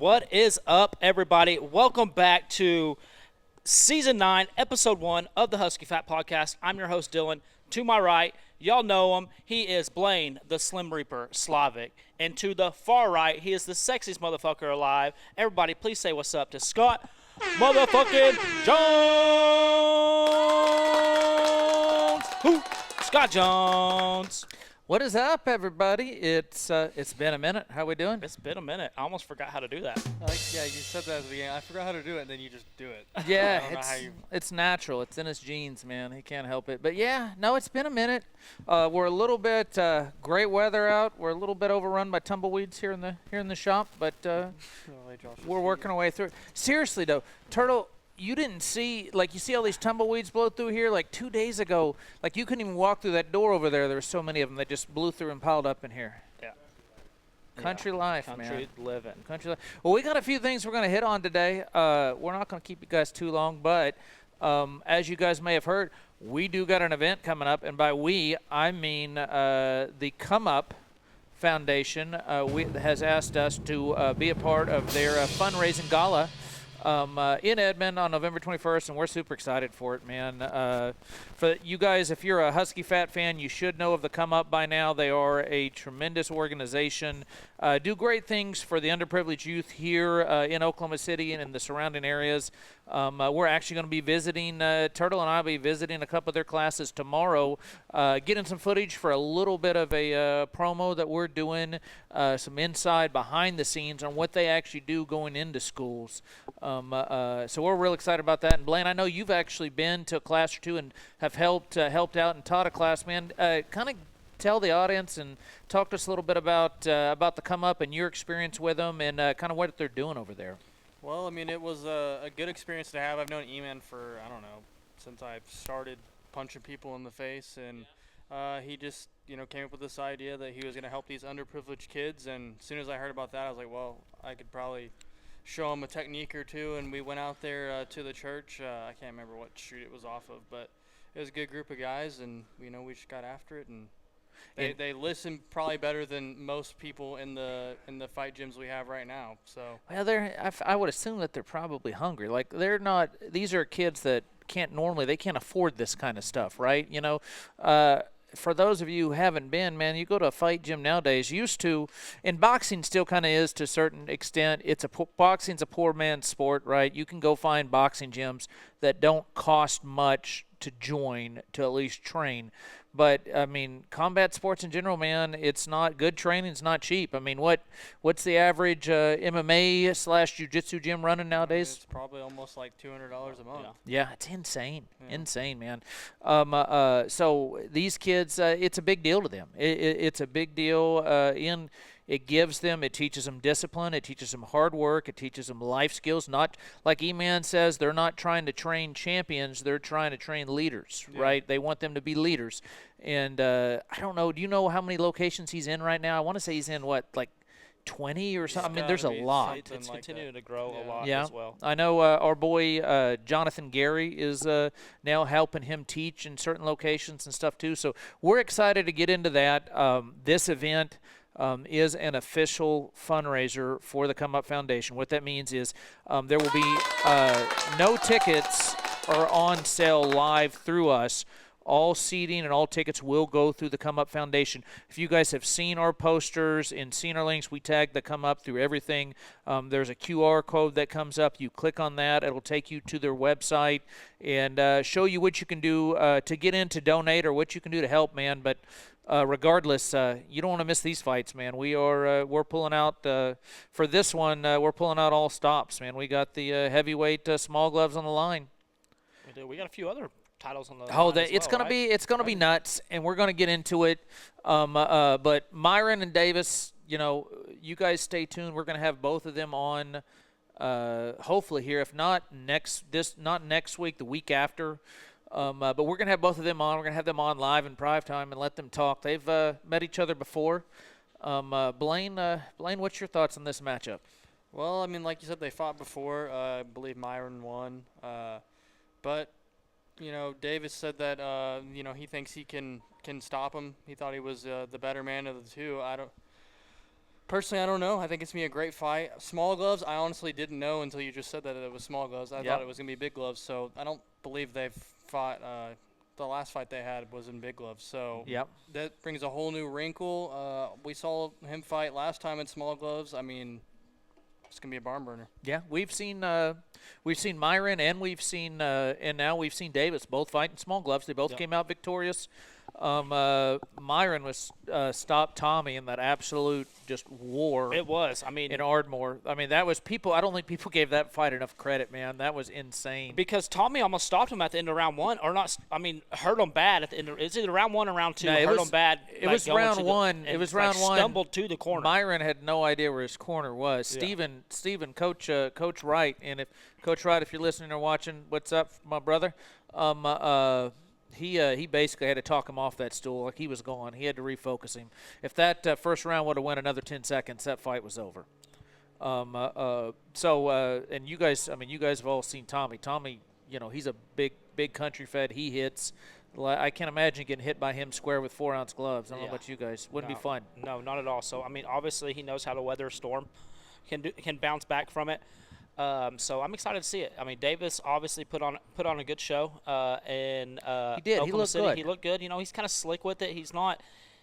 What is up, everybody? Welcome back to Season 9, Episode 1 of the Husky Fat Podcast. I'm your host, Dylan. To my right, y'all know him. He is Blaine, the Slim Reaper Slavic. And to the far right, he is the sexiest motherfucker alive. Everybody, please say what's up to Scott motherfucking Jones. Who? Scott Jones. What is up, everybody? It's been a minute. How we doing? It's been a minute. I almost forgot how to do that. Yeah, you said that at the beginning. I forgot how to do it, and then you just do it. Yeah, it's natural. It's in his genes, man. He can't help it. But yeah, no, it's been a minute. We're a little bit great weather out. We're a little bit overrun by tumbleweeds here in the shop, but we're working our way through it. Seriously though, Turtle, you didn't see, like, you see all these tumbleweeds blow through here? Like 2 days ago, like, you couldn't even walk through that door over there. There were so many of them that just blew through and piled up in here. Yeah. Country life, man. Country living. Country life. Well, we got a few things we're going to hit on today. We're not going to keep you guys too long, but as you guys may have heard, we do got an event coming up, and by we, I mean the Come Up Foundation has asked us to be a part of their fundraising gala in Edmond on November 21st, and we're super excited for it, man. For you guys, if you're a Husky Fat fan, you should know of the Come Up by now. They are a tremendous organization, do great things for the underprivileged youth here in Oklahoma City and in the surrounding areas. We're actually going to be visiting, Turtle and I will be visiting a couple of their classes tomorrow, getting some footage for a little bit of a promo that we're doing, some inside behind the scenes on what they actually do going into schools. So we're real excited about that. And Blaine, I know you've actually been to a class or two and have helped out and taught a class, man. Kind of tell the audience and talk to us a little bit about the Come Up and your experience with them and kind of what they're doing over there. Well, I mean, it was a good experience to have. I've known E-Man for, I don't know, since I've started punching people in the face. And he just, came up with this idea that he was going to help these underprivileged kids. And as soon as I heard about that, I was like, well, I could probably show him a technique or two. And we went out there to the church. I can't remember what street it was off of, but it was a good group of guys. And, we just got after it. And they listen probably better than most people in the fight gyms we have right now. So well, I would assume that they're probably hungry. Like, they're not. These are kids that can't afford this kind of stuff, right? For those of you who haven't been, man, you go to a fight gym nowadays. Used to, and boxing still kind of is to a certain extent. Boxing's a poor man's sport, right? You can go find boxing gyms that don't cost much to join, to at least train. But, I mean, combat sports in general, man, it's not good training. It's not cheap. I mean, what's the average MMA/jiu-jitsu gym running nowadays? It's probably almost like $200 a month. Yeah, it's insane. Yeah. Insane, man. So these kids, it's a big deal to them. It's a big deal it teaches them discipline, it teaches them hard work, it teaches them life skills. Not like E-Man says, they're not trying to train champions, they're trying to train leaders, right? They want them to be leaders. And I don't know, do you know how many locations he's in right now? I want to say he's in, like 20 or something? I mean, there's a lot. It's continuing to grow a lot as well. I know our boy Jonathan Gary is now helping him teach in certain locations and stuff too. So we're excited to get into that. This event is an official fundraiser for the Come Up Foundation. What that means is there will be no tickets are on sale live through us. All seating and all tickets will go through the Come Up Foundation. If you guys have seen our posters and seen our links, we tag the Come Up through everything. There's a QR code that comes up. You click on that. It'll take you to their website and show you what you can do to get in to donate or what you can do to help, man. But regardless, you don't want to miss these fights, man. We're pulling out for this one. We're pulling out all stops, man. We got the heavyweight small gloves on the line. We do. We got a few other titles on the line it's gonna be nuts, and we're gonna get into it. But Myron and Davis, you guys stay tuned. We're gonna have both of them on. Hopefully here, if not not next week, the week after. But we're going to have both of them on. We're going to have them on live in prime time and let them talk. They've met each other before. Blaine, what's your thoughts on this matchup? Well, I mean, like you said, they fought before. I believe Myron won. But, Davis said that, he thinks he can stop him. He thought he was the better man of the two. Personally, I don't know. I think it's going to be a great fight. Small gloves, I honestly didn't know until you just said that it was small gloves. I thought it was going to be big gloves, so I don't believe they've fought. The last fight they had was in big gloves, so that brings a whole new wrinkle. We saw him fight last time in small gloves. I mean, it's going to be a barn burner. Yeah, we've seen Myron and we've seen and now we've seen Davis both fight in small gloves. They both came out victorious. Myron was stopped Tommy in that absolute just war. It was. I mean, in Ardmore. I mean, that was people. I don't think people gave that fight enough credit, man. That was insane. Because Tommy almost stopped him at the end of round 1, or not. I mean, hurt him bad at the end. It's either round 1 or round 2. No, hurt him bad. It was round 1. It was round 1. Stumbled to the corner. Myron had no idea where his corner was. Yeah. Steven, Coach Wright, and if Coach Wright, if you're listening or watching, what's up, my brother? He basically had to talk him off that stool like he was gone. He had to refocus him. If that first round would have went another 10 seconds, that fight was over. And you guys, I mean, you guys have all seen Tommy. Tommy, he's a big country fed. He hits. I can't imagine getting hit by him square with 4-ounce gloves. I don't know about you guys. Wouldn't be fun. No, not at all. So, I mean, obviously he knows how to weather a storm, can bounce back from it. So I'm excited to see it. I mean, Davis obviously put on a good show. And he did. Oklahoma He looked City. good. He looked good. He's kind of slick with it. He's not.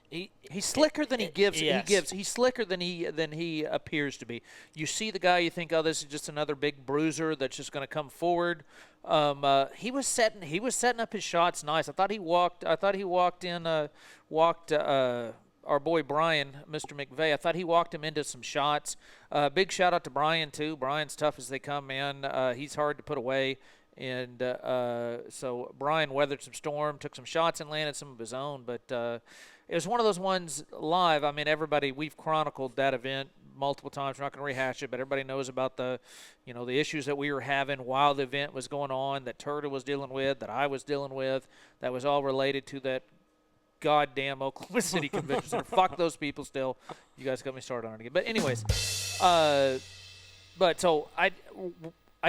He's slicker than he gives. Yes. He's slicker than he appears to be. You see the guy, you think, oh, this is just another big bruiser that's just going to come forward. He was setting up his shots nice. I thought he walked our boy Brian, Mr. McVeigh. I thought he walked him into some shots. Big shout out to Brian too. Brian's tough as they come, man. He's hard to put away. And so Brian weathered some storm, took some shots and landed some of his own. But it was one of those ones live. I mean, we've chronicled that event multiple times. We're not going to rehash it, but everybody knows about the issues that we were having while the event was going on, that Turtle was dealing with, that I was dealing with. That was all related to that goddamn Oklahoma City Convention Center. Fuck those people still. You guys got me started on it again. But anyways, but so I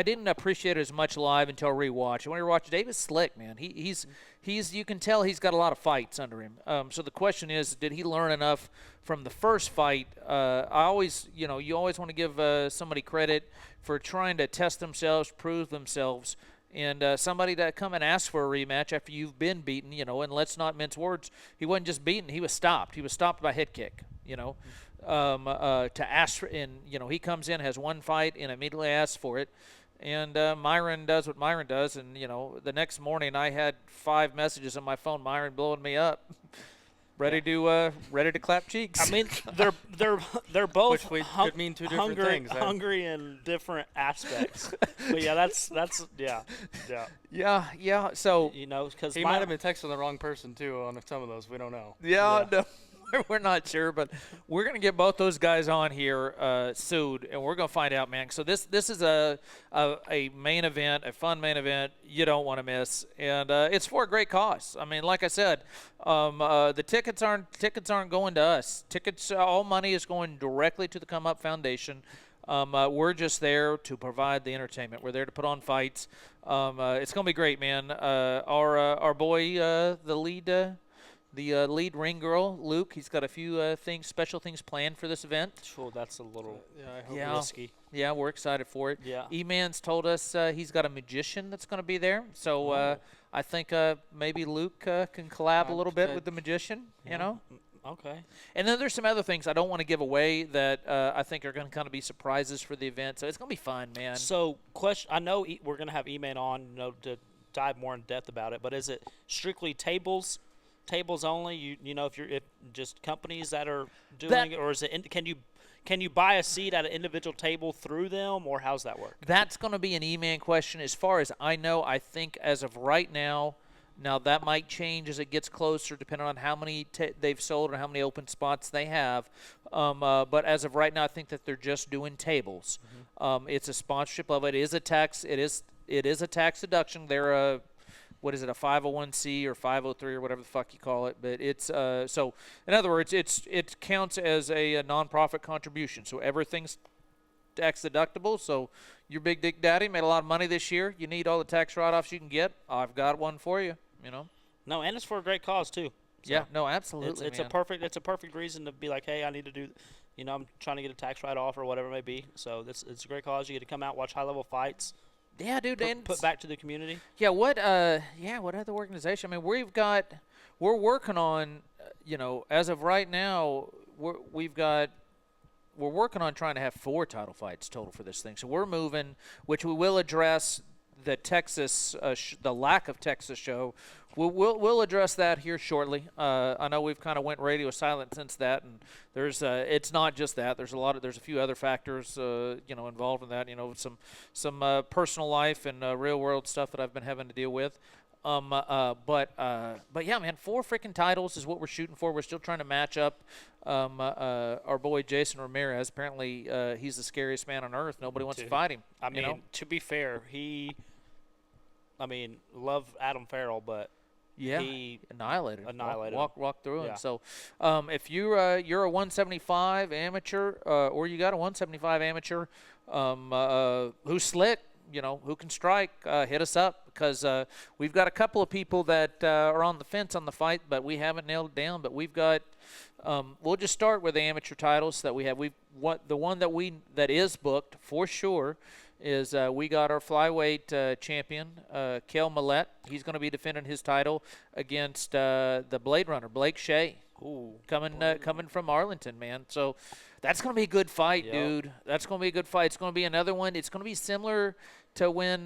didn't appreciate it as much live until rewatch. When you watch Davis slick, man. He's you can tell he's got a lot of fights under him. So the question is, did he learn enough from the first fight? You always want to give somebody credit for trying to test themselves, prove themselves. And somebody that come and ask for a rematch after you've been beaten, and let's not mince words, he wasn't just beaten, he was stopped. He was stopped by head kick, to ask for, and, he comes in, has one fight, and immediately asks for it. And Myron does what Myron does, and, the next morning I had 5 messages on my phone, Myron blowing me up. Ready to clap cheeks. I mean, they're both Which could mean two different things. Hungry in different aspects. But yeah, that's yeah. Yeah. So because he might have been texting the wrong person too on some of those. We don't know. Yeah. No. We're not sure, but we're going to get both those guys on here soon, and we're going to find out, man. So this is a main event, a fun main event you don't want to miss, and it's for a great cause. I mean, like I said, the tickets aren't going to us. All money is going directly to the Come Up Foundation. We're just there to provide the entertainment. We're there to put on fights. It's going to be great, man. Our boy, the lead ring girl, Luke, he's got a few special things planned for this event. Sure, that's a little risky. Yeah, we're excited for it. Yeah. E-Man's told us he's got a magician that's going to be there. So I think maybe Luke can collab a little bit with the magician, Okay. And then there's some other things I don't want to give away that I think are going to kind of be surprises for the event. So it's going to be fun, man. So, I know we're going to have E-Man on, to dive more in depth about it, but is it strictly tables only? If just companies that are doing it, or is it? Can you buy a seat at an individual table through them, or how's that work? That's going to be an E-Man question. As far as I know, I think as of right now that might change as it gets closer, depending on how many they've sold or how many open spots they have. But as of right now, I think that they're just doing tables. Mm-hmm. It's a sponsorship of it. It is a tax. It is a tax deduction. They're a 501c or 503 or whatever the fuck you call it. But it's so in other words, it counts as a nonprofit contribution. So everything's tax deductible. So your big dick daddy made a lot of money this year. You need all the tax write-offs you can get. I've got one for you. No, and it's for a great cause too. So yeah, no, absolutely. It's a perfect reason to be like, hey, I need to do, I'm trying to get a tax write-off or whatever it may be. So it's a great cause. You get to come out, watch high-level fights, Yeah, dude. And put back to the community. yeah, what other organization? I mean, we're working on, as of right now, we're working on trying to have 4 title fights total for this thing. So we're moving, which we will address the Texas, the lack of Texas show. We'll address that here shortly. I know we've kind of went radio silent since that, and there's it's not just that. There's a few other factors involved in that. Some personal life and real world stuff that I've been having to deal with. But yeah, man, 4 freaking titles is what we're shooting for. We're still trying to match up our boy Jason Ramirez. Apparently, he's the scariest man on earth. Nobody wants to fight him. I mean, to be fair, love Adam Farrell, but yeah, he annihilated. Walk through yeah. him. So, if you're a 175 amateur, or you got a 175 amateur, who's slick, who can strike, hit us up, because we've got a couple of people that are on the fence on the fight, but we haven't nailed it down. But we've got. We'll just start with the amateur titles that we have. The one that is booked for sure is we got our flyweight champion, Cale Millette. He's going to be defending his title against the Blade Runner, Blake Shea. Ooh, coming from Arlington, man. So that's going to be a good fight, Yep. dude. That's going to be a good fight. It's going to be another one. It's going to be similar to when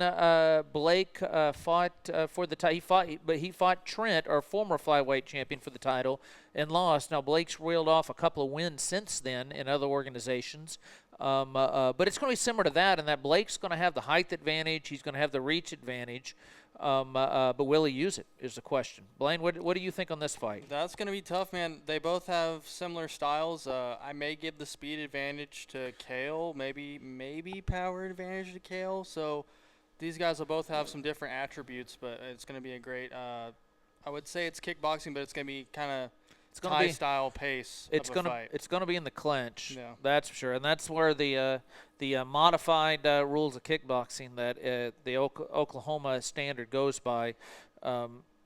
Blake fought for the title. He fought Trent, our former flyweight champion, for the title and lost. Now Blake's reeled off a couple of wins since then in other organizations. But it's going to be similar to that, in that Blake's going to have the height advantage. He's going to have the reach advantage. But will he use it is the question. Blaine, what do you think on this fight? That's going to be tough, man. They both have similar styles. I may give the speed advantage to Cale, maybe power advantage to Cale. So these guys will both have some different attributes, but it's going to be a great I would say it's kickboxing, but it's going to be kind of Thai style pace. It's going to it's going to be in the clinch. Yeah. That's for sure, and that's where the modified rules of kickboxing that the Oklahoma standard goes by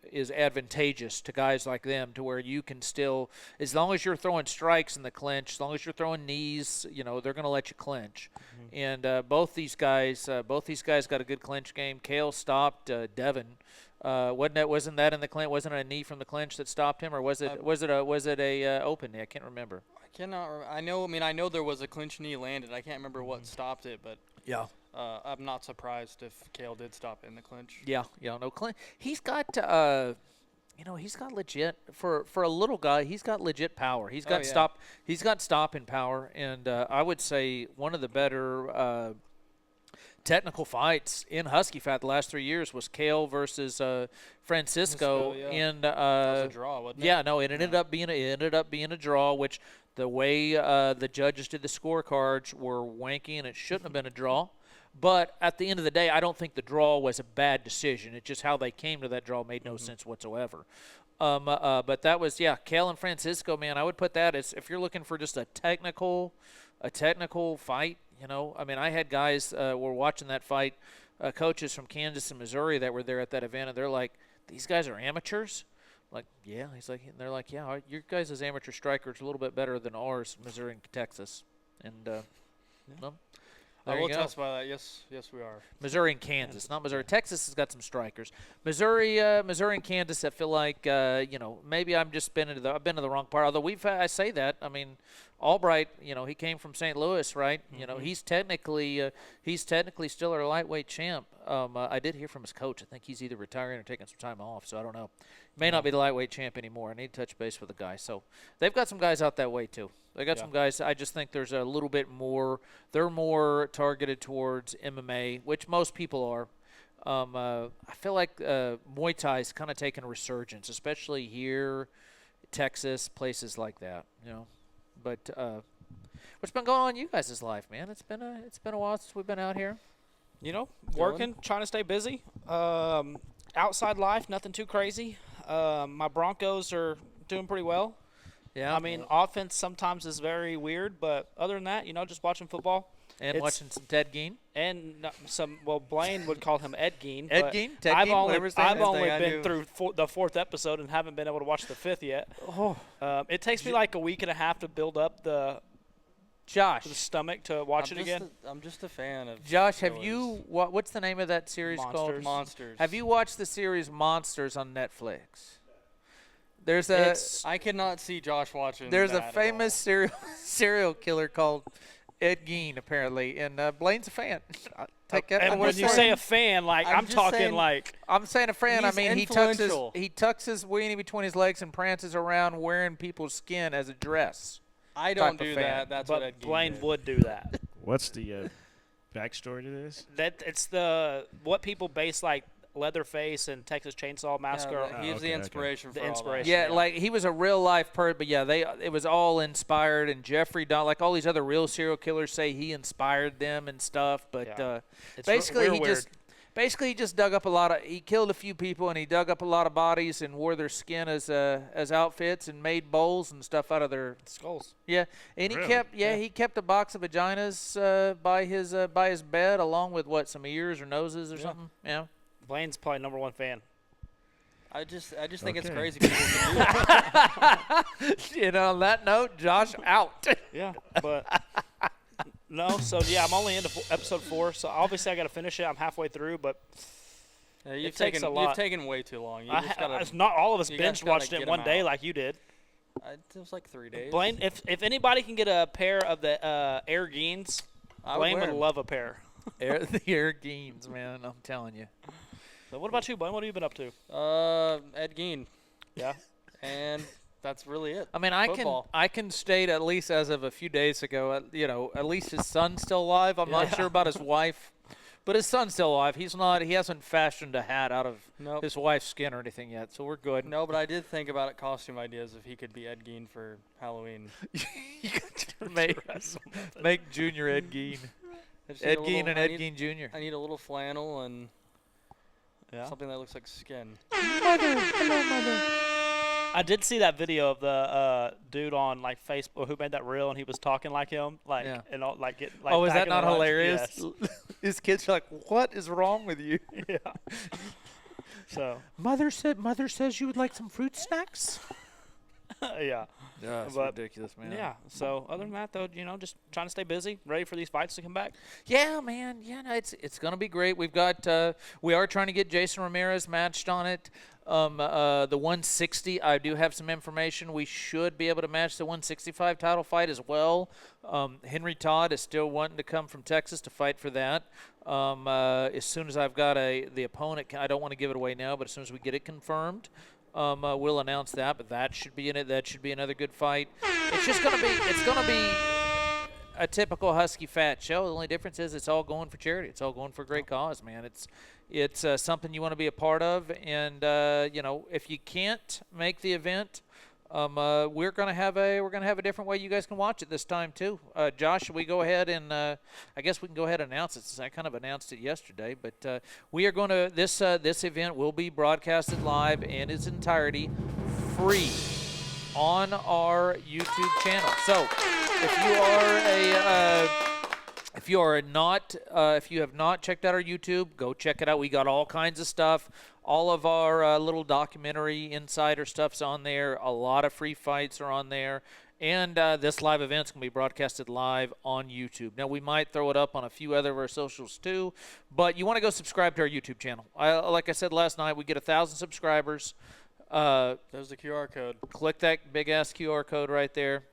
is advantageous to guys like them, to where you can still, as long as you're throwing strikes in the clinch, as long as you're throwing knees, they're going to let you clinch. Mm-hmm. And both these guys got a good clinch game. Cale stopped Devin. Wasn't that in the clinch? Wasn't it a knee from the clinch that stopped him, or was it a open knee? I can't remember. I know there was a clinch knee landed. I can't remember what stopped it, but yeah. I'm not surprised if Cale did stop in the clinch. Yeah, no clinch. He's got he's got legit, for a little guy, he's got legit power. He's got he's got stopping power, and I would say one of the better technical fights in Husky Fat the last 3 years was Cale versus Francisco. Yeah. And that was a draw, wasn't it? Yeah, no, it ended up being a draw, which the way the judges did the scorecards were wanky, and it shouldn't have been a draw. But at the end of the day, I don't think the draw was a bad decision. It's just how they came to that draw made no sense whatsoever. But that was, Cale and Francisco, man. I would put that as, if you're looking for just a technical fight. I had guys were watching that fight, coaches from Kansas and Missouri that were there at that event, and they're like, "These guys are amateurs." Like, yeah. He's like, and they're like, "Yeah, your guys' amateur strikers are a little bit better than ours, Missouri and Texas." And well, I will testify that. Yes, we are. Missouri and Kansas, not Missouri. Texas has got some strikers. Missouri and Kansas, I feel like maybe I've been to the wrong part. Although I say that, Albright, he came from St. Louis, right? Mm-hmm. He's technically still our lightweight champ. I did hear from his coach. I think he's either retiring or taking some time off, so I don't know. May not be the lightweight champ anymore. I need to touch base with the guy. So they've got some guys out that way too. They got some guys. I just think there's a little bit more. They're more targeted towards MMA, which most people are. I feel like Muay Thai's kind of taken a resurgence, especially here, Texas, places like that. But what's been going on in you guys' life, man? It's been a while since we've been out here. Working, trying to stay busy. Outside life, nothing too crazy. My Broncos are doing pretty well. Yeah. Offense sometimes is very weird, but other than that, just watching football. And watching some Ted Gein. And Blaine would call him Ed Gein. Ed Gein? Ted I've Gein, I've only been through the 4th episode and haven't been able to watch the 5th yet. Oh. It takes me like a week and a half to build up Josh. the stomach to watch it again. I'm just a fan of. Josh, have killers. you what's the name of that series called? Monsters? Have you watched the series Monsters on Netflix? There's a I cannot see Josh watching. there's a that at famous serial killer called Ed Gein apparently, and Blaine's a fan. Take that. And when you say a fan, like I'm I'm just talking saying- like I'm saying a fan. I He's mean, influential. he tucks his weenie between his legs and prances around wearing people's skin as a dress. I don't type of do fan. that. That's what but Ed Gein Blaine did. would do that. What's the backstory to this? That it's the what people base like Leatherface and Texas Chainsaw Massacre. Yeah, he's the okay. inspiration The for all that. inspiration. Yeah, Yeah. like he was a real life person, but yeah, it was all inspired. And Jeffrey Dahmer, like all these other real serial killers, say he inspired them and stuff. But Yeah. It's basically, real weird. he just dug up he killed a few people and he dug up a lot of bodies and wore their skin as outfits and made bowls and stuff out of their skulls. yeah. And he Really? he kept a box of vaginas by his bed along with some ears or noses or something. Yeah. Blaine's probably #1 fan. I just think it's Okay. crazy people can do that. On that note, Josh out. Yeah, but no. So yeah, I'm only into episode 4. So obviously I got to finish it. I'm halfway through, but Yeah, you've takes a lot. You've taken way too long. You I just ha- gotta, it's not all of us you guys binge gotta watched get it 'em one day out. like you did. it was like 3 days. Blaine, if anybody can get a pair of the Air Geins, I would Blaine wear would 'em. love a pair. The Air Geins, man, I'm telling you. So what about you, Blaine? What have you been up to? Ed Gein, Yeah. and that's really it. I mean, Football. I can state at least as of a few days ago, at least his son's still alive. I'm not Yeah. sure about his wife, but his son's still alive. He hasn't fashioned a hat out of Nope. his wife's skin or anything yet, so we're good. No, but I did think about costume ideas if he could be Ed Gein for Halloween. make Junior Ed Gein. I just need Ed a Gein little- and I Ed need- Gein Jr. I need a little flannel and Yeah. something that looks like skin. I did see that video of the dude on like Facebook who made that reel and he was talking like him, like Yeah. and all, like get like. Oh, is that packing a not lunch. hilarious? Yes. His kids are like, "What is wrong with you?" Yeah. So Mother says you would like some fruit snacks. yeah. Yeah, it's But- ridiculous, man. Yeah. So other than that, though, just trying to stay busy, ready for these fights to come back. Yeah, man. Yeah, no, it's gonna be great. We are trying to get Jason Ramirez matched on it. The 160, I do have some information. We should be able to match the 165 title fight as well. Henry Todd is still wanting to come from Texas to fight for that. As soon as I've got the opponent, I don't want to give it away now, but as soon as we get it confirmed, we'll announce that. But that should be in it. That should be another good fight. It's gonna be a typical Husky Fat show. The only difference is it's all going for charity. It's all going for a great cause, man. It's something you want to be a part of, and if you can't make the event, we're gonna have a different way you guys can watch it this time too. Josh, should we go ahead and I guess we can go ahead and announce it since I kind of announced it yesterday. But we are going to this event will be broadcasted live in its entirety, free, on our YouTube channel. So if you have not checked out our YouTube, go check it out. We got all kinds of stuff. All of our little documentary insider stuff's on there. A lot of free fights are on there. And this live event's going to be broadcasted live on YouTube. Now, we might throw it up on a few other of our socials too, but you want to go subscribe to our YouTube channel. Like I said last night, we get 1,000 subscribers. There's the QR code. Click that big-ass QR code right there.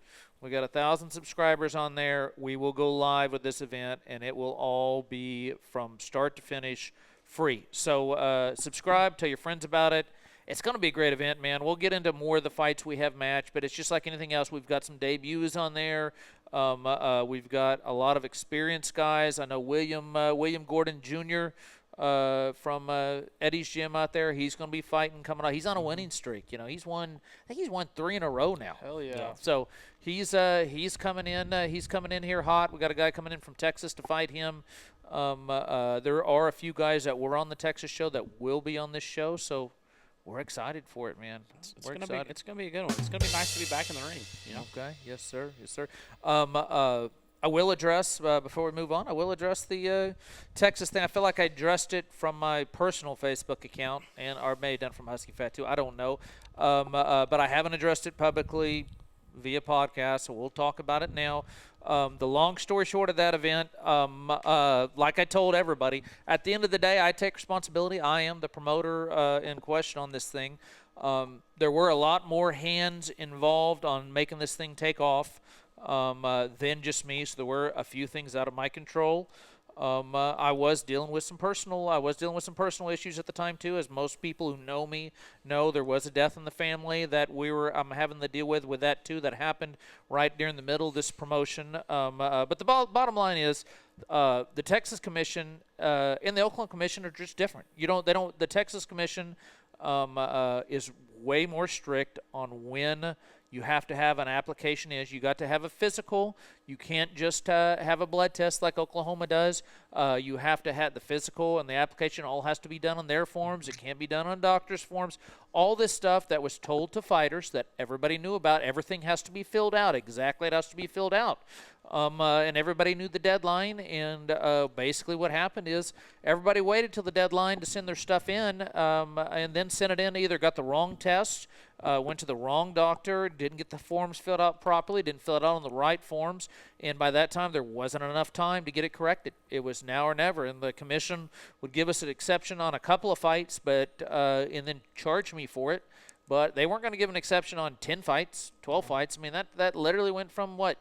We got 1,000 subscribers on there. We will go live with this event, and it will all be from start to finish free. So subscribe, tell your friends about it. It's going to be a great event, man. We'll get into more of the fights we have matched, but it's just like anything else. We've got some debuts on there. We've got a lot of experienced guys. I know William Gordon Jr. From Eddie's gym out there. He's going to be fighting coming out. He's on a winning streak. I think he's won 3 in a row now. Hell yeah. So he's coming in. He's coming in here hot. We got a guy coming in from Texas to fight him. There are a few guys that were on the Texas show that will be on this show. So we're excited for it, man. It's gonna be a good one. It's gonna be nice to be back in the ring. Okay. Yes, sir. Yes, sir. I will address, before we move on, I will address the Texas thing. I feel like I addressed it from my personal Facebook account, or may have done from Husky Fat too. I don't know. But I haven't addressed it publicly via podcast, so we'll talk about it now. The long story short of that event, like I told everybody, at the end of the day, I take responsibility. I am the promoter in question on this thing. There were a lot more hands involved on making this thing take off than just me, so there were a few things out of my control. I was dealing with some personal issues at the time too, as most people who know me know. There was a death in the family that I'm having to deal with that too. That happened right during the middle of this promotion. But the bottom line is, the Texas Commission and the Oklahoma Commission are just different. The Texas Commission is way more strict on when you have to have an application is. You got to have a physical. You can't just have a blood test like Oklahoma does. You have to have the physical, and the application all has to be done on their forms. It can't be done on doctors' forms. All this stuff that was told to fighters that everybody knew about, everything has to be filled out. Exactly, it has to be filled out. And everybody knew the deadline, and basically what happened is everybody waited till the deadline to send their stuff in, and then sent it in, either got the wrong test, went to the wrong doctor, didn't get the forms filled out properly, didn't fill it out on the right forms, and by that time there wasn't enough time to get it corrected. It was now or never, and the commission would give us an exception on a couple of fights, but and then charge me for it. But they weren't going to give an exception on 10 fights, 12 fights. I mean, that literally went from what?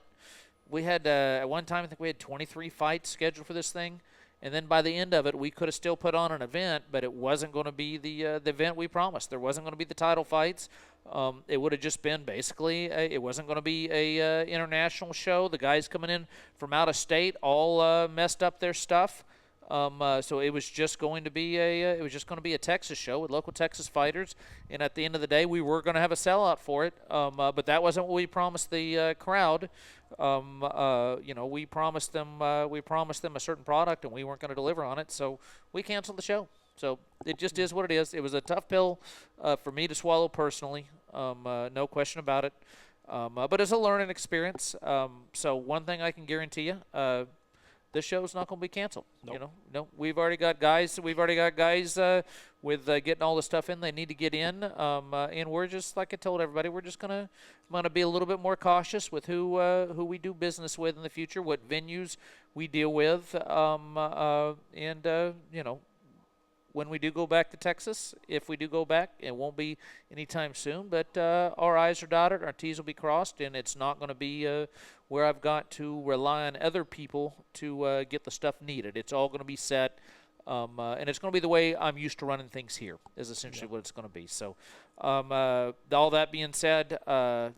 We had, at one time, I think we had 23 fights scheduled for this thing. And then by the end of it, we could have still put on an event, but it wasn't going to be the event we promised. There wasn't going to be the title fights. It would have just been basically, it wasn't going to be a international show. The guys coming in from out of state all messed up their stuff. So it was just going to be a Texas show with local Texas fighters, and at the end of the day, we were going to have a sellout for it. But that wasn't what we promised the crowd. We promised them a certain product, and we weren't going to deliver on it, so we canceled the show. So it just is what it is. It was a tough pill for me to swallow personally, no question about it. But it's a learning experience. So one thing I can guarantee you. This show's not going to be canceled. Nope. No, we've already got guys. With getting all the stuff in they need to get in, and we're just, like I told everybody, we're just gonna be a little bit more cautious with who we do business with in the future, what venues we deal with, when we do go back to Texas, if we do go back, it won't be anytime soon, but our I's are dotted, our T's will be crossed, and it's not going to be where I've got to rely on other people to get the stuff needed. It's all going to be set, and it's going to be the way I'm used to running things here, is essentially what it's going to be. So all that being said, we're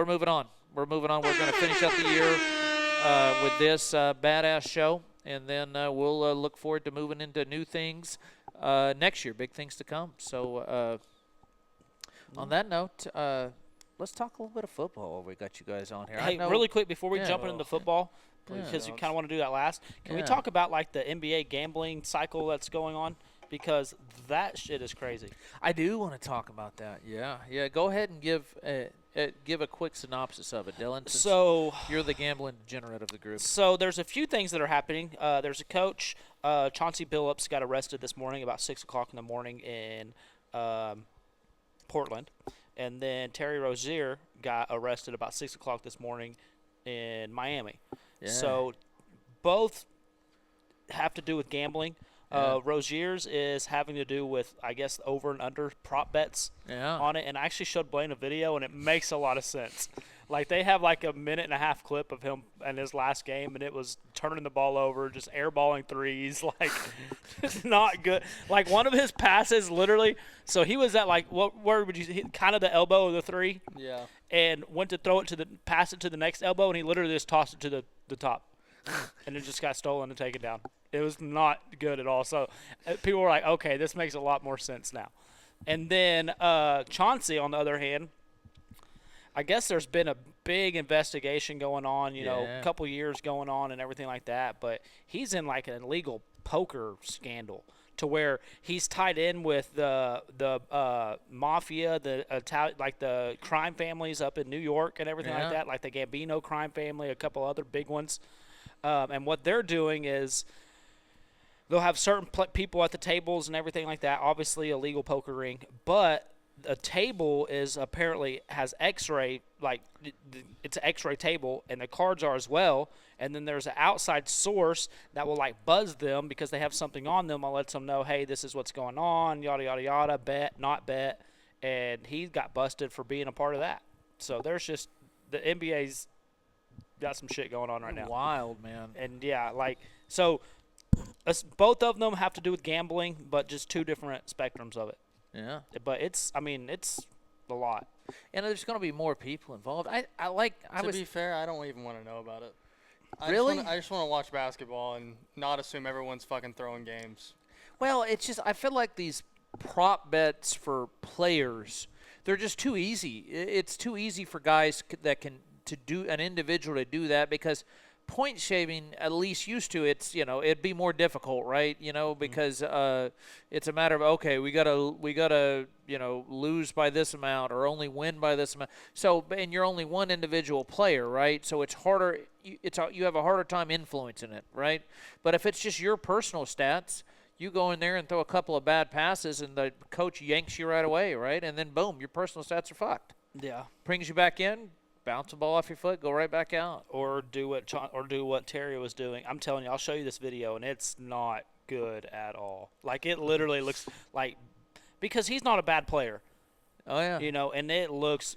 moving on. We're going to finish up the year with this badass show, and then we'll look forward to moving into new things next year, big things to come. So on that note, let's talk a little bit of football while we got you guys on here. Hey, really quick before we jump into football, because you kind of want to do that last, can we talk about like the NBA gambling cycle that's going on? Because that shit is crazy. I do want to talk about that. Yeah. Go ahead and give a quick synopsis of it, Dylan. So you're the gambling degenerate of the group. So there's a few things that are happening. There's a coach, Chauncey Billups, got arrested this morning about 6 o'clock in the morning in Portland. And then Terry Rozier got arrested about 6 o'clock this morning in Miami. Yeah. So both have to do with gambling. Yeah. Rozier's is having to do with, I guess, over and under prop bets on it. And I actually showed Blaine a video, and it makes a lot of sense. Like, they have like a minute and a half clip of him in his last game, and it was turning the ball over, just airballing threes. Like, it's not good. Like, one of his passes literally, so he was at like, where would you, kind of the elbow of the three. Yeah. And went to pass it to the next elbow, and he literally just tossed it to the top. And it just got stolen and taken down. It was not good at all. So people were like, okay, this makes a lot more sense now. And then Chauncey, on the other hand, I guess there's been a big investigation going on, a couple years going on and everything like that. But he's in like an illegal poker scandal to where he's tied in with the mafia, like the crime families up in New York and everything like that, like the Gambino crime family, a couple other big ones. And what they're doing is they'll have certain people at the tables and everything like that, obviously a legal poker ring, but a table is apparently has X-ray, like it's an X-ray table, and the cards are as well. And then there's an outside source that will like buzz them because they have something on them. I'll let them know, hey, this is what's going on, yada yada yada, bet, not bet. And he got busted for being a part of that. So there's just the NBA's got some shit going on right now. Wild, man. And yeah, like so, both of them have to do with gambling, but just two different spectrums of it. Yeah. But it's a lot. And there's going to be more people involved. To be fair, I don't even want to know about it. Really? I just want to watch basketball and not assume everyone's fucking throwing games. Well, it's just I feel like these prop bets for players, they're just too easy. It's too easy for guys that can to do an individual to do that because point shaving, at least used to, it's it'd be more difficult, right? Because it's a matter of okay, we gotta lose by this amount or only win by this amount. So and you're only one individual player, right? So it's harder. You have a harder time influencing it, right? But if it's just your personal stats, you go in there and throw a couple of bad passes, and the coach yanks you right away, right? And then boom, your personal stats are fucked. Yeah. Brings you back in. Bounce the ball off your foot, go right back out. Or do what Terry was doing. I'm telling you, I'll show you this video, and it's not good at all. Like it literally looks like because he's not a bad player. Oh yeah. And it looks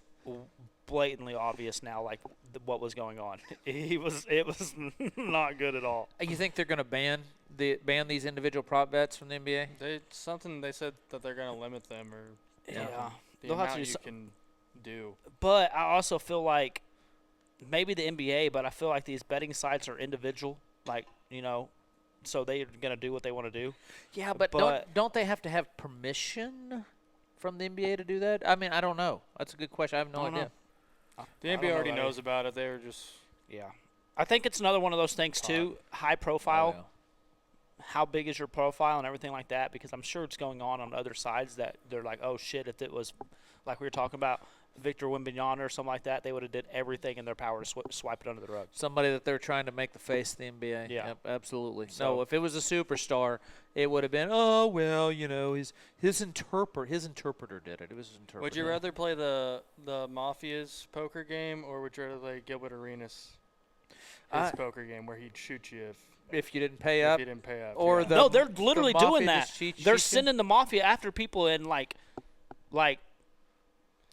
blatantly obvious now, like what was going on. It was not good at all. You think they're going to ban these individual prop bets from the NBA? They said that they're going to limit them or Yeah. the They'll have to amount do you can do. But I also feel like maybe the NBA, but I feel like these betting sites are individual, like, so they're going to do what they want to do. Yeah, but don't they have to have permission from the NBA to do that? I mean, I don't know. That's a good question. I have no idea. The NBA already knows about it. They were just Yeah. I think it's another one of those things too, high profile. Oh, yeah. How big is your profile and everything like that, because I'm sure it's going on other sides that they're like, oh shit, if it was like we were talking about Victor Wembanyama or something like that, they would have did everything in their power to swipe it under the rug. Somebody that they're trying to make the face of the NBA. Yeah. Yep, absolutely. So, no, if it was a superstar, it would have been, oh, well, his interpreter did it. It was his interpreter. Would you rather play the Mafia's poker game, or would you rather play Gilbert Arenas' poker game where he'd shoot you if you didn't pay up? If you didn't pay up. Or yeah. No, they're literally doing that. They're cheats you? sending the mafia after people and like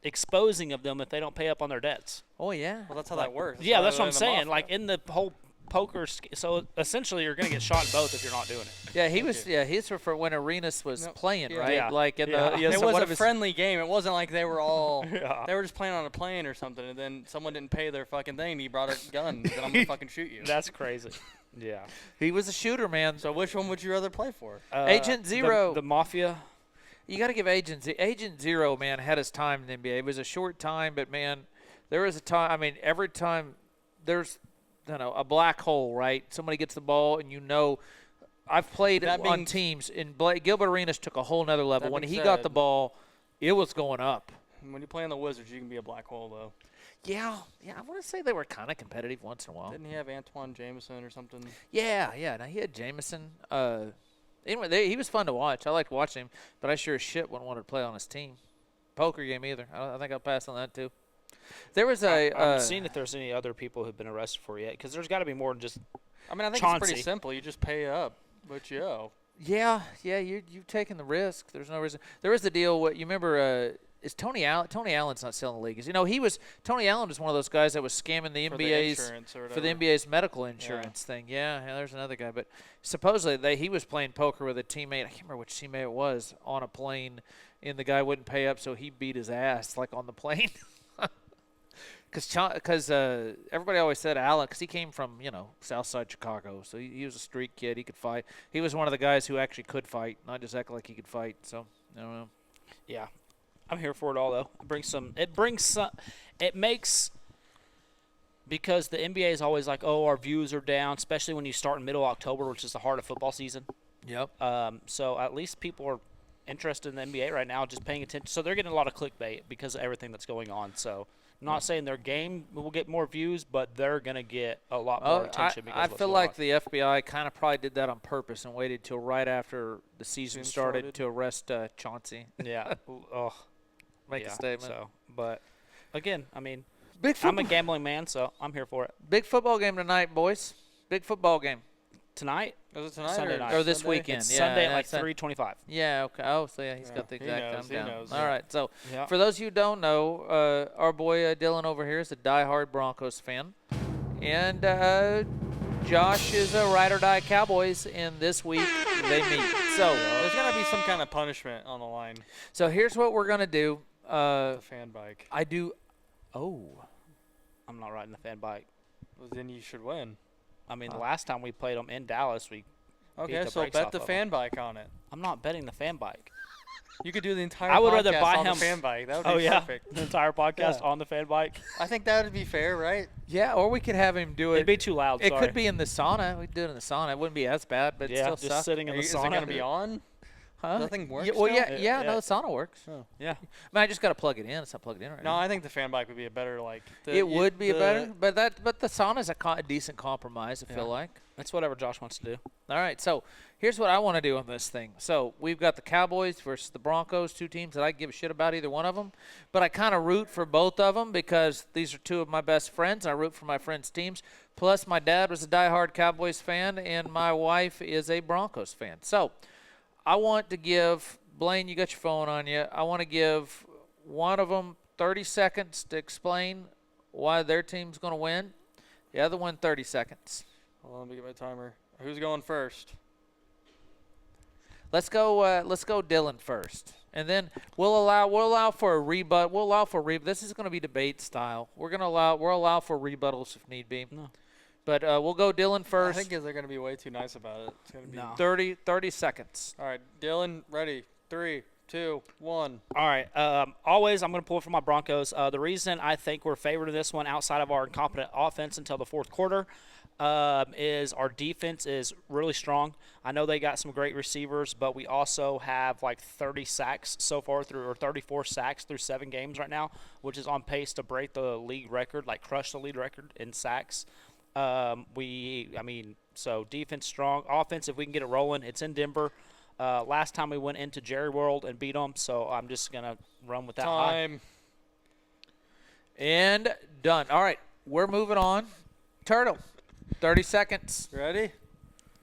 exposing of them if they don't pay up on their dets. Oh yeah. Well, that's how that works. Yeah, that's why what I'm they're in the saying. Mafia. Like in the whole poker, so essentially you're going to get shot in both if you're not doing it. Yeah, he's for when Arenas was playing, right? Yeah. Like in Yeah. the it so was one a of his- friendly game. It wasn't like they were all Yeah. they were just playing on a plane or something, and then someone didn't pay their fucking thing. And he brought a gun. Then I'm gonna fucking shoot you. That's crazy. Yeah. He was a shooter, man. So which one would you rather play for? Agent Zero. The mafia. You got to give Agent Zero, man, had his time in the NBA. It was a short time, but man, there was a time. I mean, every time there's a black hole, right? Somebody gets the ball, and I've played on teams, and Gilbert Arenas took a whole nother level. When he got the ball, it was going up. When you play in the Wizards, you can be a black hole though. Yeah, I want to say they were kind of competitive once in a while. Didn't he have Antoine Jameson or something? Yeah. Now he had Jameson. Anyway, he was fun to watch. I liked watching him, but I sure as shit wouldn't want to play on his team. Poker game either. I think I'll pass on that too. There was I'm seeing if there's any other people who've been arrested for it yet, because there's got to be more than just. I mean, I think Chauncey. it's pretty simple. You just pay up, but you owe. Yeah, you've taken the risk. There's no reason. There was the deal. You remember? Is Tony Allen? Tony Allen's not still in the league. Tony Allen was one of those guys that was scamming the NBA's medical insurance thing. Yeah, there's another guy. But supposedly he was playing poker with a teammate. I can't remember which teammate it was on a plane, and the guy wouldn't pay up, so he beat his ass like on the plane. Because everybody always said Allen, because he came from South Side Chicago, so he was a street kid. He could fight. He was one of the guys who actually could fight, not just act like he could fight. So I don't know. Yeah. I'm here for it all though. It makes, because the NBA is always like, oh, our views are down, especially when you start in middle October, which is the heart of football season. Yep. So at least people are interested in the NBA right now, just paying attention. So they're getting a lot of clickbait because of everything that's going on. So I'm not saying their game will get more views, but they're going to get a lot more attention. I feel like the FBI kind of probably did that on purpose and waited till right after the season started to arrest Chauncey. Yeah. Oh. make a Yeah, statement. So, but again, I mean, Big I'm a gambling man, so I'm here for it. big football game tonight, boys. Big football game. Tonight, Is it tonight Sunday or night. Or this Sunday? weekend. it's Yeah, Sunday at like that's it. 3:25. Yeah, okay. Oh, so yeah, he's Yeah, got the he exact knows, time he down. knows, All yeah. right. So Yeah. for those of you who don't know, our boy Dylan over here is a diehard Broncos fan. And Josh is a ride or die Cowboys, and this week they meet. So, There's got to be some kind of punishment on the line. so here's what we're going to do. The fan bike. I do. Oh. I'm not riding the fan bike. Well, then you should win. I mean, the last time we played them in Dallas, we. Okay, the so brakes bet off the of fan bike on it. I'm not betting the fan bike. You could do the entire I would rather podcast buy on him- the fan bike. That would Oh be yeah, perfect. the entire podcast Yeah. on the fan bike. I think that would be fair, right? Yeah, or we could have him do it. It'd be too loud. It sorry. could be in the sauna. We could do it in the sauna. It wouldn't be as bad, but Yeah, it still just suck. sitting in the Is it sauna. going to be on? Huh? Nothing works Yeah, well, still? yeah, Yeah. no, the sauna works. Yeah. I mean, I just got to plug it in. It's not plugged in right No, now. I think the fan bike would be a better It would be a better, but the sauna's a decent compromise. I feel Yeah. like. That's whatever Josh wants to do. All right, so here's what I want to do on this thing. So we've got the Cowboys versus the Broncos, two teams that I give a shit about either one of them, but I kind of root for both of them because these are two of my best friends. I root for my friends' teams. Plus, my dad was a diehard Cowboys fan, and my wife is a Broncos fan. So I want to give Blaine. You got your phone on you. I want to give one of them 30 seconds to explain why their team's going to win. The other one 30 seconds. Hold on, let me get my timer. Who's going first? Let's go Dylan first, and then we'll allow for a rebut. We'll allow for This is going to be debate style. We'll allow for rebuttals if need be. No. But we'll go Dylan I first. think they're going to be way too nice about it. It's going to be. No. 30 seconds. All right, Dylan, ready? 3, 2, 1. All right. Always, I'm going to pull for my Broncos. The reason I think we're favored in this one, outside of our incompetent offense until the fourth quarter, is our defense is really strong. I know they got some great receivers, but we also have like 30 sacks so far or 34 sacks through 7 games right now, which is on pace to break the league record, like crush the league record in sacks. So defense strong. Offense, if we can get it rolling, it's in Denver. Last time we went into Jerry World and beat them, so I'm just going to run with that high. Time. And done. All right, we're moving on. Turtle, 30 seconds. Ready?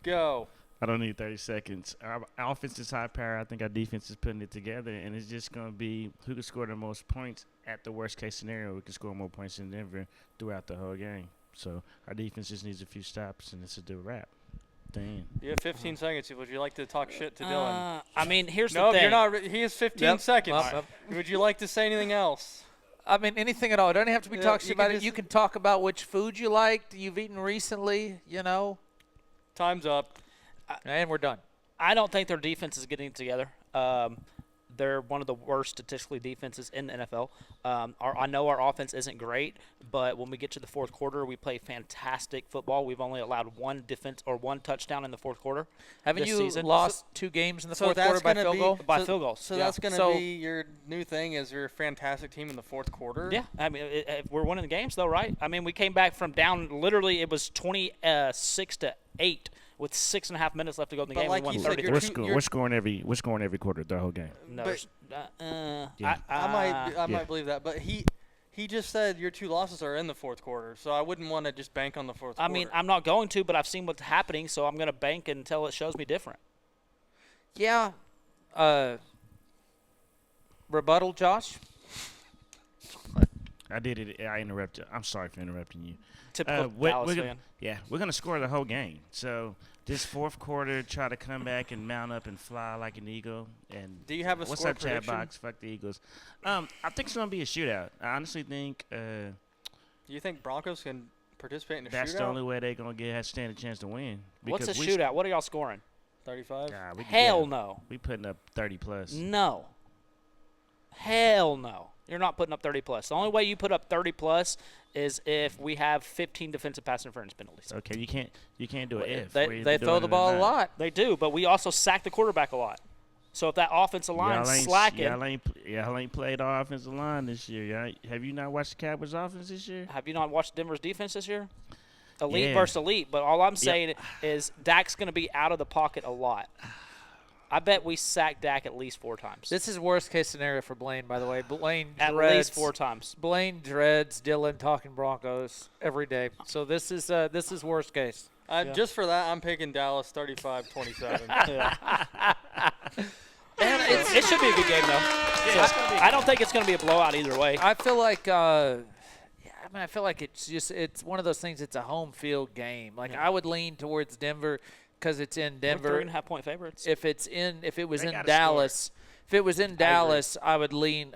Go. I don't need 30 seconds. Our offense is high power. I think our defense is putting it together, and it's just going to be who can score the most points. At the worst case scenario, we can score more points in Denver throughout the whole game. So our defense just needs a few stops, and it's a wrap. Damn. You have 15 seconds. Would you like to talk shit to Dylan? I mean, here's No, the thing. you're not. He has 15 Yep. seconds. Yep. Would you like to say anything else? I mean, anything at all. It doesn't have to be Yeah, talking you about can it. just- You can talk about which food you liked, you've eaten recently, Time's up. and we're done. I don't think their defense is getting it together. They're one of the worst statistically defenses in the NFL. I know our offense isn't great, but when we get to the fourth quarter, we play fantastic football. We've only allowed one touchdown in the fourth quarter. Haven't this you season. lost 2 games in the So fourth that's quarter by gonna field be- goal? By So- field goals. So yeah. that's going to So- be your new thing is you're a fantastic team in the fourth quarter? Yeah, I mean, we're winning the games though, right? I mean, we came back from down. Literally, it was 26-8 with 6.5 minutes left to go in the But game. like we won you said, 33. you're We're scoring every quarter the whole game. No, but- Yeah. I might Yeah. believe that, but he just said your 2 losses are in the fourth quarter, so I wouldn't want to just bank on the fourth I quarter. mean, I'm not going to, but I've seen what's happening, so I'm going to bank until it shows me different. Yeah. Rebuttal, Josh? I did it. I interrupted. I'm sorry for interrupting you. Typical we're Dallas gonna- fan. Yeah, we're going to score the whole game. So this fourth quarter, try to come back and mount up and fly like an eagle. And do you have a what's score up, Chat prediction? Box? Fuck the Eagles. I think it's going to be a shootout. I honestly think Do you think Broncos can participate in a that's shootout? the only way they're going to stand a chance to win. What's a Because shootout? What are y'all scoring? 35? God, Hell no. We putting up 30 plus. No. Hell no. You're not putting up 30 plus. The only way you put up 30 plus is if we have 15 defensive pass interference penalties. Okay, you can't do it if. They We're either throw doing the it or ball a not. lot. They do, but we also sack the quarterback a lot. So if that offensive line's slacking, Y'all ain't played our offensive line this year. Have you not watched the Cowboys' offense this year? have you not watched Denver's defense this year? Elite Yeah. versus elite, but all I'm saying is Dak's going to be out of the pocket a lot. I bet we sacked Dak at least 4 times. This is worst case scenario for Blaine, by the way. Blaine at dreads, least 4 times. Blaine dreads Dylan talking Broncos every day. So this is worst case. Just for that, I'm picking Dallas 35-27. And it should be a good game, though. Yeah, So, I don't think it's going to be a blowout either way. I feel like I feel like it's one of those things. It's a home field game. Like I would lean towards Denver because it's in Denver. 3.5 point favorites. If it was They in gotta Dallas, if it was in Dallas, I would lean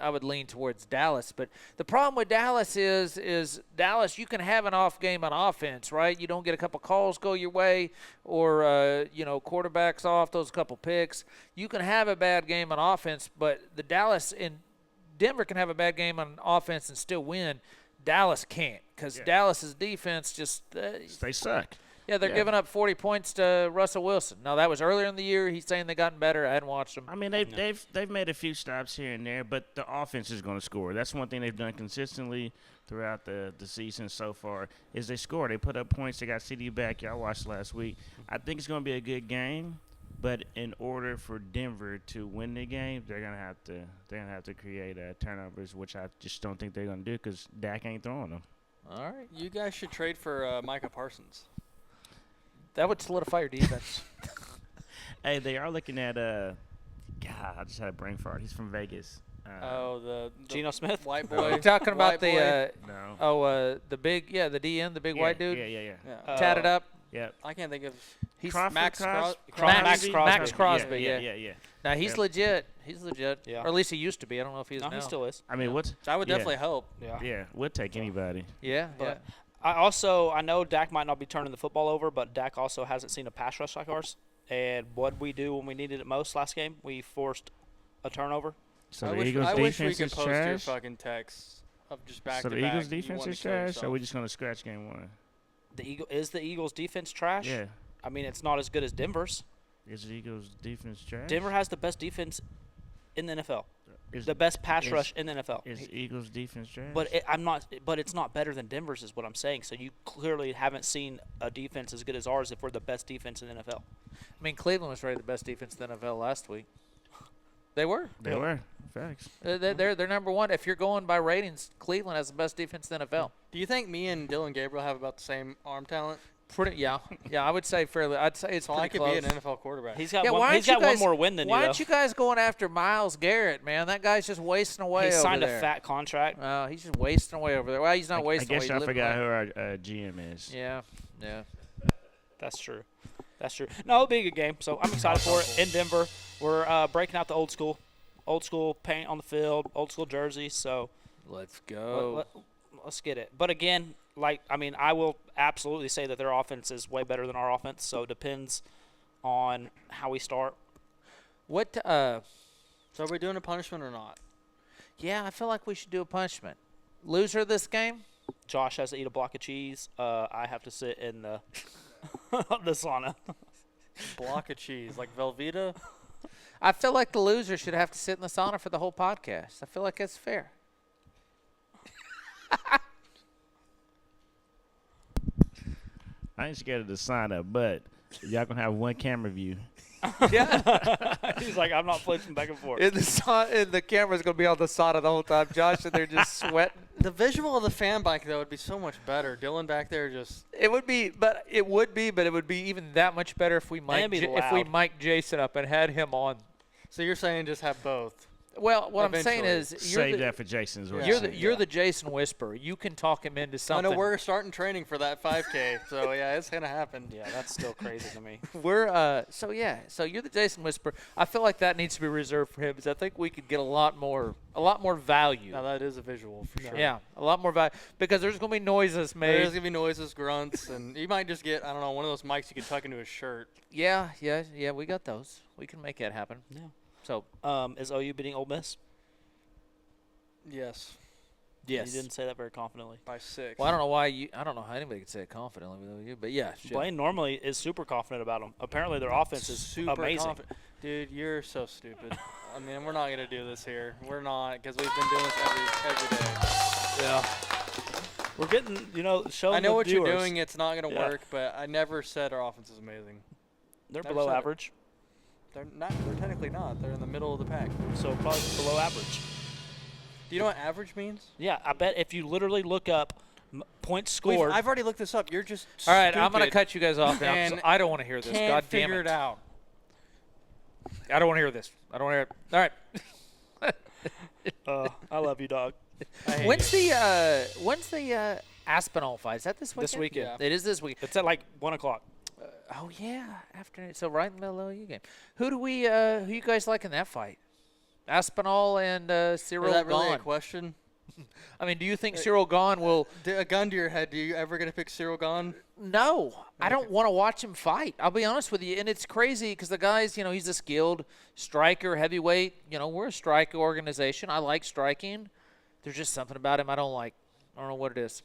towards Dallas. But the problem with Dallas is Dallas, you can have an off game on offense, right? You don't get a couple calls go your way, or quarterbacks off those couple picks. You can have a bad game on offense, but the Dallas and Denver can have a bad game on offense and still win. Dallas can't because Dallas's defense just They suck. yeah, they're giving up 40 points to Russell Wilson. Now, that was earlier in the year. He's saying they've gotten better. I hadn't watched them. I mean, they've made a few stops here and there, but the offense is going to score. That's one thing they've done consistently throughout the season so far is they score. They put up points. They got CD back. Y'all watched last week. I think it's going to be a good game, but in order for Denver to win the game, they're gonna have to create turnovers, which I just don't think they're gonna do because Dak ain't throwing them. All right. You guys should trade for Micah Parsons. That would solidify your defense. Hey, they are looking at God, I just had a brain fart. He's from Vegas. The Geno Smith? white You're boy. talking about White boy. No. the big, the DN, the big white dude, Yeah. tatted up. Yep. I can't think of. He's Max Crosby. Max Crosby, yeah. Now, he's Yeah. legit. He's legit. Yeah. Or at least he used to be. I don't know if he is No, now. he still is. I mean, what's That would definitely help. Yeah. we'll take anybody. Yeah, But I know Dak might not be turning the football over, but Dak also hasn't seen a pass rush like ours. And what did we do when we needed it most last game? We forced a turnover. So I the wish, Eagles I wish we defense could is post your trash. fucking texts of just back So to the back. Eagles You defense wanna is kill trash. yourself. Or are we just gonna scratch game 1? Is the Eagles' defense trash? Yeah. I mean, it's not as good as Denver's. Is the Eagles defense trash? Denver has the best defense in the NFL. Is, The best pass is- rush in the NFL. is Eagles defense trash? But it's not better than Denver's, is what I'm saying. So you clearly haven't seen a defense as good as ours if we're the best defense in the NFL. I mean, Cleveland was rated the best defense in the NFL last week. They were. They were. Facts. They're number one. If you're going by ratings, Cleveland has the best defense in the NFL. Do you think me and Dylan Gabriel have about the same arm talent? Yeah. I would say fairly. I'd say it's So pretty I could close. be an NFL quarterback. He's got Yeah, one, why he's aren't got you one guys- more win than you. Why Though. aren't you guys going after Myles Garrett, man? That guy's just wasting away He over signed there. a fat contract. He's just wasting away over there. Well, he's not I wasting guess away. I he's forgot living who away. our GM is. Yeah. That's true. No, it'll be a good game. So I'm excited for it. In Denver, we're breaking out the old school paint on the field, old school jerseys. So Let's go. let's get it. But again, I will absolutely say that their offense is way better than our offense. So it depends on how we start. What? So are we doing a punishment or not? Yeah, I feel like we should do a punishment. Loser this game? Josh has to eat a block of cheese. I have to sit in the the sauna. Block of cheese, like Velveeta. I feel like the loser should have to sit in the sauna for the whole podcast. I feel like that's fair. I ain't scared of the sign up, but y'all gonna have one camera view. Yeah. He's like, I'm not flipping back and forth. And the camera's going to be on the sauna the whole time. Josh and they're just sweating. The visual of the fan bike though would be so much better. Dylan back there just. It would be even that much better if we And be if we loud. mic'd Jason up and had him on. So you're saying just have both? Well, what I'm saying Eventually. is you're Save the, that for Jason's. what Yeah. you're I'm the saying. you're the Jason Whisperer. You can talk him into I something. know we're starting training for that 5K, so yeah, it's gonna happen. Yeah, that's still crazy to me. So you're the Jason Whisperer. I feel like that needs to be reserved for him because I think we could get a lot more value. Now that is a visual for sure. Yeah, a lot more value because there's going to be noises made. There's gonna be noises, grunts, and you might just get one of those mics you can tuck into a shirt. Yeah, we got those. We can make that happen. Yeah. So, Is OU beating Ole Miss? Yes, yes. You didn't say that very confidently. by 6. Well, I don't know how anybody could say it confidently with you, but yeah. Sure. Blaine normally is super confident about them. Apparently, their offense is super amazing. confident. Dude, you're so stupid. I mean, we're not gonna do this here. We're not, because we've been doing this every day. Yeah. We're getting, showing I know the what viewers. you're doing. It's not gonna Yeah. work, but I never said our offense is amazing. They're Never below said it. average. They're not. They're technically not. They're in the middle of the pack. So probably below average. Do you know what average means? Yeah, I bet if you literally look up points scored. I've already looked this up. You're just All right, I'm going to stupid cut you guys off now and because I don't want to hear this. Can't God damn figure it out. I don't want to hear this. I don't want to hear it. All right. I love you, dog. I hate When's you. the Aspinall fight? Is that this weekend? This weekend. Yeah. It is this week. It's at like 1 o'clock. Oh yeah, afternoon. So right in the middle of the game. Who you guys like in that fight? Aspinall and Cyril Is that really a Gahn. question? I mean, do you think Cyril Gahn will? A gun to your head. Do you ever gonna pick Cyril Gahn? No, I don't want to watch him fight. I'll be honest with you, and it's crazy because the guy's, he's a skilled striker, heavyweight. We're a striker organization. I like striking. There's just something about him I don't like. I don't know what it is.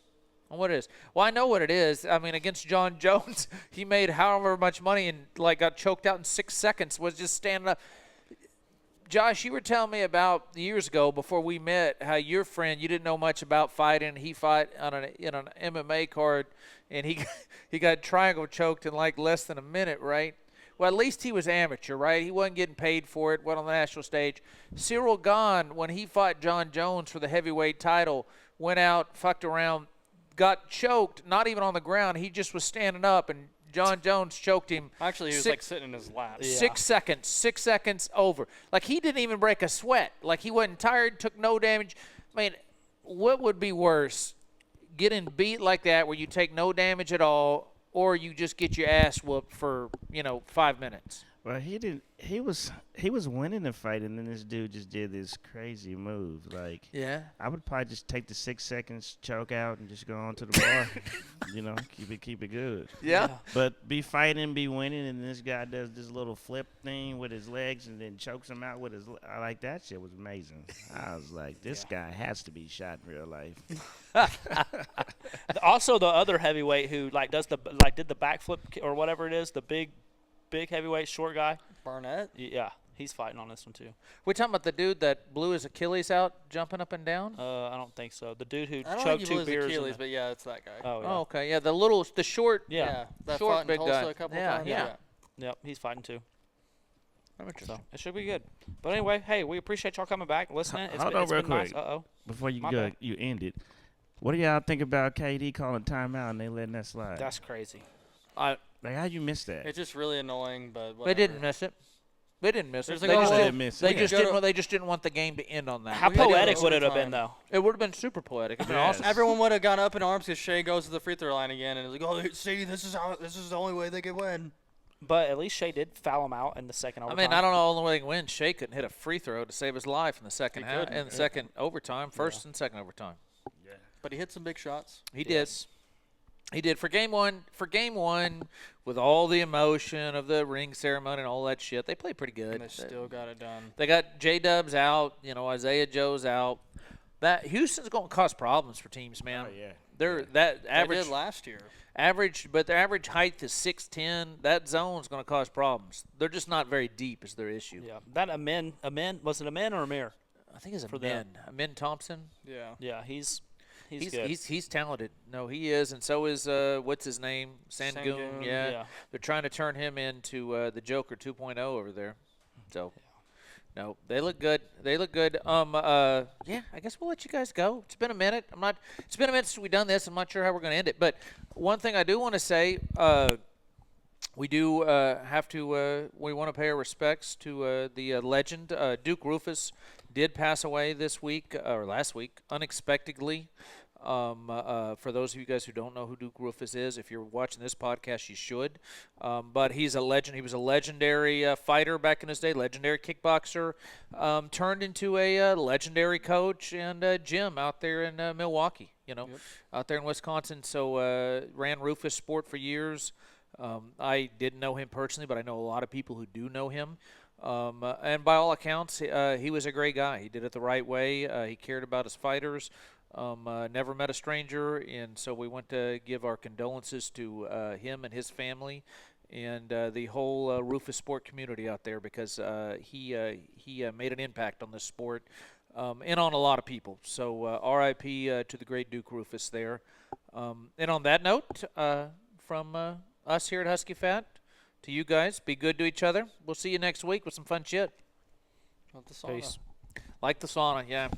What it is? Well, I know what it is. I mean, against John Jones, he made however much money and got choked out in 6 seconds. Was just standing up. Josh, you were telling me about years ago before we met how your friend, you didn't know much about fighting. He fought on an MMA card, and he got triangle choked in like less than a minute, right? Well, at least he was amateur, right? He wasn't getting paid for it, went on the national stage. Cyril Gahn, when he fought John Jones for the heavyweight title, went out, fucked around, got choked, not even on the ground. He just was standing up, and John Jones choked him. Actually, he was like sitting in his lap. Yeah. 6 seconds. 6 seconds over. Like, he didn't even break a sweat. Like, he wasn't tired, took no damage. I mean, what would be worse? Getting beat like that where you take no damage at all, or you just get your ass whooped for, 5 minutes? Well, he didn't. He was winning the fight, and then this dude just did this crazy move. Like, Yeah. I would probably just take the 6 seconds, choke out, and just go on to the bar. Keep it good. Yeah. But be fighting, be winning, and this guy does this little flip thing with his legs, and then chokes him out with his. I like that shit was amazing. I was like, this guy has to be shot in real life. Also, the other heavyweight who did the backflip or whatever it is, the big heavyweight short guy. Barnett. Yeah, he's fighting on this one too. We're talking about the dude that blew his Achilles out jumping up and down? I don't think so. The dude who I don't choked think he two blew his beers. Achilles, but yeah, it's that guy. Oh yeah. Oh, okay. Yeah, the short. Yeah. That Short, fought in big Tulsa guy. a couple Yeah, times. yeah. Yep, he's fighting too. I'm interested. So it should be good. But anyway, hey, we appreciate y'all coming back, listening. Hold on real been nice. quick. Uh-oh. Before you My go, bad. you end it. What do y'all think about KD calling timeout and they letting that slide? That's crazy. Like, how you miss that? It's just really annoying, but whatever. They didn't miss it. They didn't miss There's it. a They goal. just They didn't. didn't miss it. They Yeah. just Go to- didn't. They just didn't want the game to end on that. How We gotta go poetic to would it have been, overtime. though? It would have been super poetic. It'd been Yes. awesome. Everyone would have gone up in arms because Shea goes to the free throw line again, and it's like, oh, see, this is the only way they could win. But at least Shea did foul him out in the second I overtime. mean, I don't know. The only way they can win. Shea couldn't hit a free throw to save his life in the second He half, couldn't. in the second overtime, first and second overtime. But he hit some big shots. He Yes. did. He did for game one. For game one, with all the emotion of the ring ceremony and all that shit, they played pretty good. And they still got it done. They got J-Dubs out. Isaiah Joe's out. That Houston's going to cause problems for teams, man. Oh, yeah. They're that average. They did last year. But their average height is 6'10". That zone's going to cause problems. They're just not very deep is their issue. Yeah. That Amin, was it Amin or Amir? I think it's For Amin. them. Amin Thompson. Yeah. Yeah, he's good. He's talented. No, he is, and so is what's his name? Sangoon. Sangoon, Yeah. yeah. They're trying to turn him into the Joker 2.0 over there. So, no, they look good. They look good. Yeah, I guess we'll let you guys go. It's been a minute. It's been a minute since we've done this. I'm not sure how we're going to end it, but one thing I do want to say, we do have to. We want to pay our respects to the legend Duke Rufus. Did pass away this week or last week unexpectedly. For those of you guys who don't know who Duke Rufus is, if you're watching this podcast, you should. But he's a legend. He was a legendary fighter back in his day, legendary kickboxer, turned into a legendary coach and gym out there in Milwaukee, out there in Wisconsin. So ran Rufus Sport for years. I didn't know him personally, but I know a lot of people who do know him. And by all accounts, he was a great guy. He did it the right way. He cared about his fighters. Never met a stranger, and so we want to give our condolences to him and his family and the whole Rufus Sport community out there because he made an impact on this sport and on a lot of people. So R.I.P. To the great Duke Rufus there. And on that note, from us here at Husky Fat to you guys. Be good to each other. We'll see you next week with some fun shit. Not the sauna. Peace. Like the sauna, yeah.